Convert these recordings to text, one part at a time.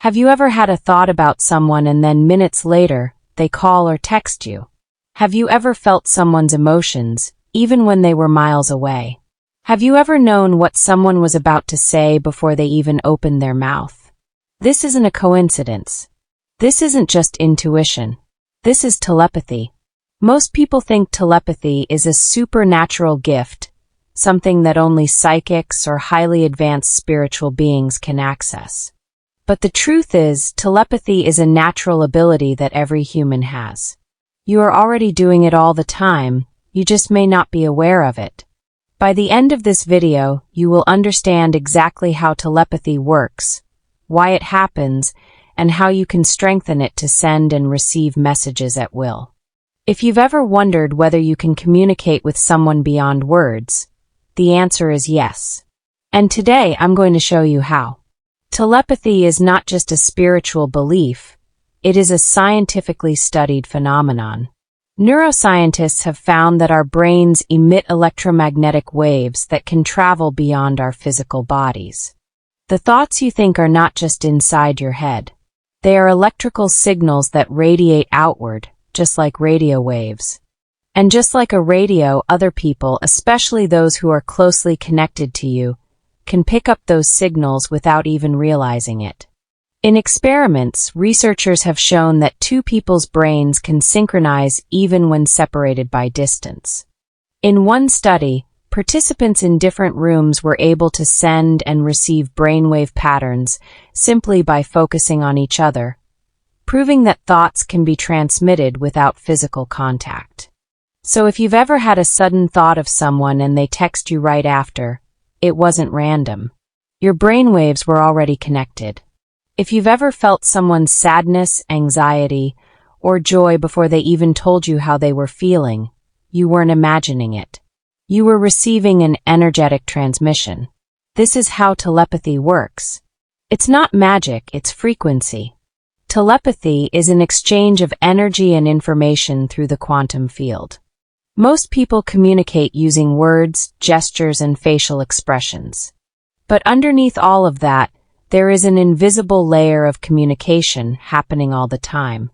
Have you ever had a thought about someone and then minutes later, they call or text you? Have you ever felt someone's emotions, even when they were miles away? Have you ever known what someone was about to say before they even opened their mouth? This isn't a coincidence. This isn't just intuition. This is telepathy. Most people think telepathy is a supernatural gift, something that only psychics or highly advanced spiritual beings can access. But the truth is, telepathy is a natural ability that every human has. You are already doing it all the time, you just may not be aware of it. By the end of this video, you will understand exactly how telepathy works, why it happens, and how you can strengthen it to send and receive messages at will. If you've ever wondered whether you can communicate with someone beyond words, the answer is yes. And today I'm going to show you how. Telepathy is not just a spiritual belief, it is a scientifically studied phenomenon. Neuroscientists have found that our brains emit electromagnetic waves that can travel beyond our physical bodies. The thoughts you think are not just inside your head. They are electrical signals that radiate outward, just like radio waves. And just like a radio, other people, especially those who are closely connected to you, can pick up those signals without even realizing it. In experiments, researchers have shown that two people's brains can synchronize even when separated by distance. In one study, participants in different rooms were able to send and receive brainwave patterns simply by focusing on each other, proving that thoughts can be transmitted without physical contact. So if you've ever had a sudden thought of someone and they text you right after, it wasn't random. Your brainwaves were already connected. If you've ever felt someone's sadness, anxiety, or joy before they even told you how they were feeling, you weren't imagining it. You were receiving an energetic transmission. This is how telepathy works. It's not magic, it's frequency. Telepathy is an exchange of energy and information through the quantum field. Most people communicate using words, gestures, and facial expressions. But underneath all of that, there is an invisible layer of communication happening all the time.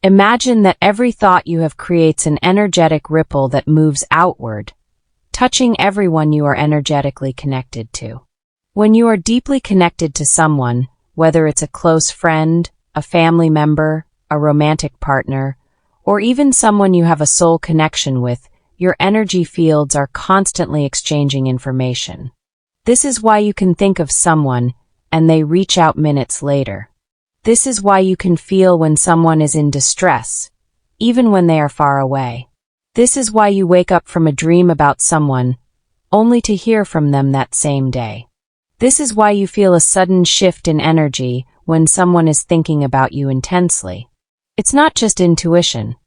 Imagine that every thought you have creates an energetic ripple that moves outward, touching everyone you are energetically connected to. When you are deeply connected to someone, whether it's a close friend, a family member, a romantic partner, or even someone you have a soul connection with, your energy fields are constantly exchanging information. This is why you can think of someone, and they reach out minutes later. This is why you can feel when someone is in distress, even when they are far away. This is why you wake up from a dream about someone, only to hear from them that same day. This is why you feel a sudden shift in energy when someone is thinking about you intensely. It's not just intuition.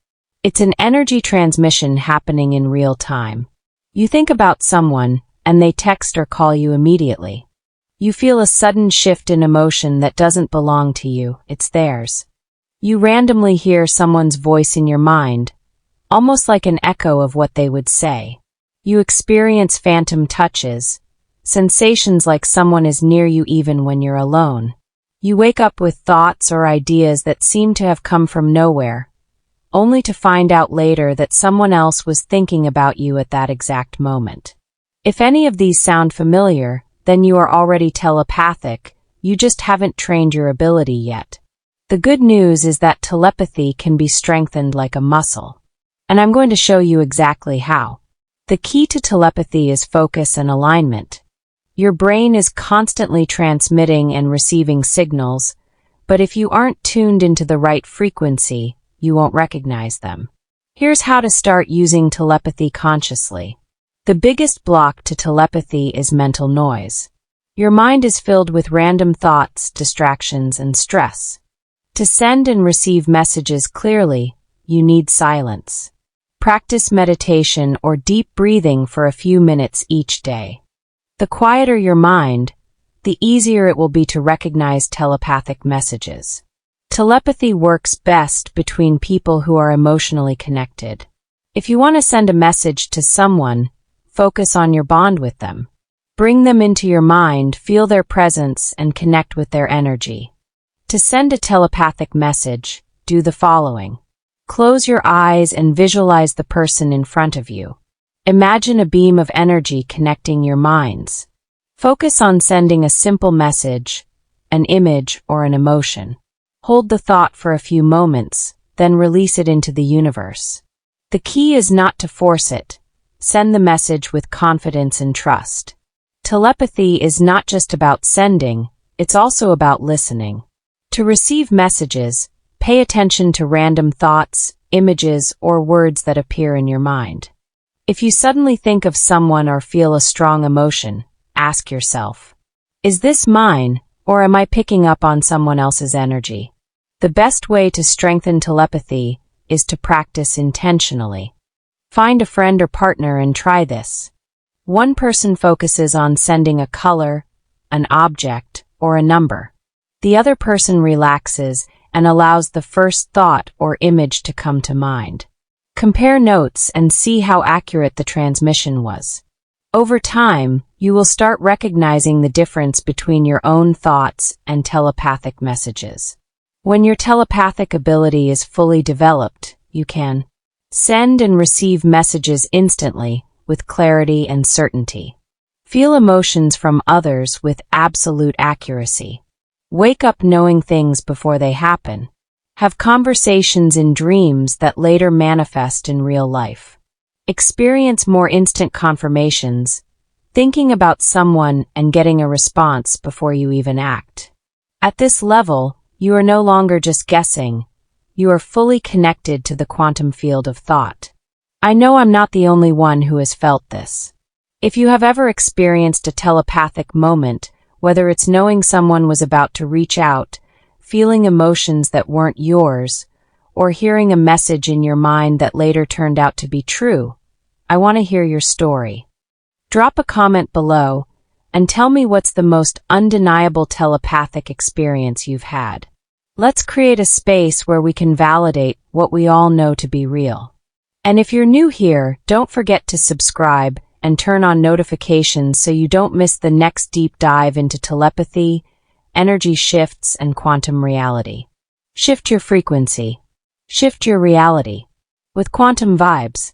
It's an energy transmission happening in real time. You think about someone, and they text or call you immediately. You feel a sudden shift in emotion that doesn't belong to you, it's theirs. You randomly hear someone's voice in your mind, almost like an echo of what they would say. You experience phantom touches, sensations like someone is near you even when you're alone. You wake up with thoughts or ideas that seem to have come from nowhere, only to find out later that someone else was thinking about you at that exact moment. If any of these sound familiar, then you are already telepathic, you just haven't trained your ability yet. The good news is that telepathy can be strengthened like a muscle. And I'm going to show you exactly how. The key to telepathy is focus and alignment. Your brain is constantly transmitting and receiving signals, but if you aren't tuned into the right frequency, you won't recognize them. Here's how to start using telepathy consciously. The biggest block to telepathy is mental noise. Your mind is filled with random thoughts, distractions, and stress. To send and receive messages clearly, you need silence. Practice meditation or deep breathing for a few minutes each day. The quieter your mind, the easier it will be to recognize telepathic messages. Telepathy works best between people who are emotionally connected. If you want to send a message to someone, focus on your bond with them. Bring them into your mind, feel their presence, and connect with their energy. To send a telepathic message, do the following. Close your eyes and visualize the person in front of you. Imagine a beam of energy connecting your minds. Focus on sending a simple message, an image, or an emotion. Hold the thought for a few moments, then release it into the universe. The key is not to force it. Send the message with confidence and trust. Telepathy is not just about sending, it's also about listening. To receive messages, pay attention to random thoughts, images, or words that appear in your mind. If you suddenly think of someone or feel a strong emotion, ask yourself, is this mine, or am I picking up on someone else's energy? The best way to strengthen telepathy is to practice intentionally. Find a friend or partner and try this. One person focuses on sending a color, an object, or a number. The other person relaxes and allows the first thought or image to come to mind. Compare notes and see how accurate the transmission was. Over time, you will start recognizing the difference between your own thoughts and telepathic messages. When your telepathic ability is fully developed, you can send and receive messages instantly with clarity and certainty. Feel emotions from others with absolute accuracy. Wake up knowing things before they happen. Have conversations in dreams that later manifest in real life. Experience more instant confirmations, thinking about someone and getting a response before you even act. At this level, you are no longer just guessing. You are fully connected to the quantum field of thought. I know I'm not the only one who has felt this. If you have ever experienced a telepathic moment, whether it's knowing someone was about to reach out, feeling emotions that weren't yours, or hearing a message in your mind that later turned out to be true, I want to hear your story. Drop a comment below and tell me what's the most undeniable telepathic experience you've had. Let's create a space where we can validate what we all know to be real. And if you're new here, don't forget to subscribe and turn on notifications so you don't miss the next deep dive into telepathy, energy shifts, and quantum reality. Shift your frequency. Shift your reality with quantum vibes.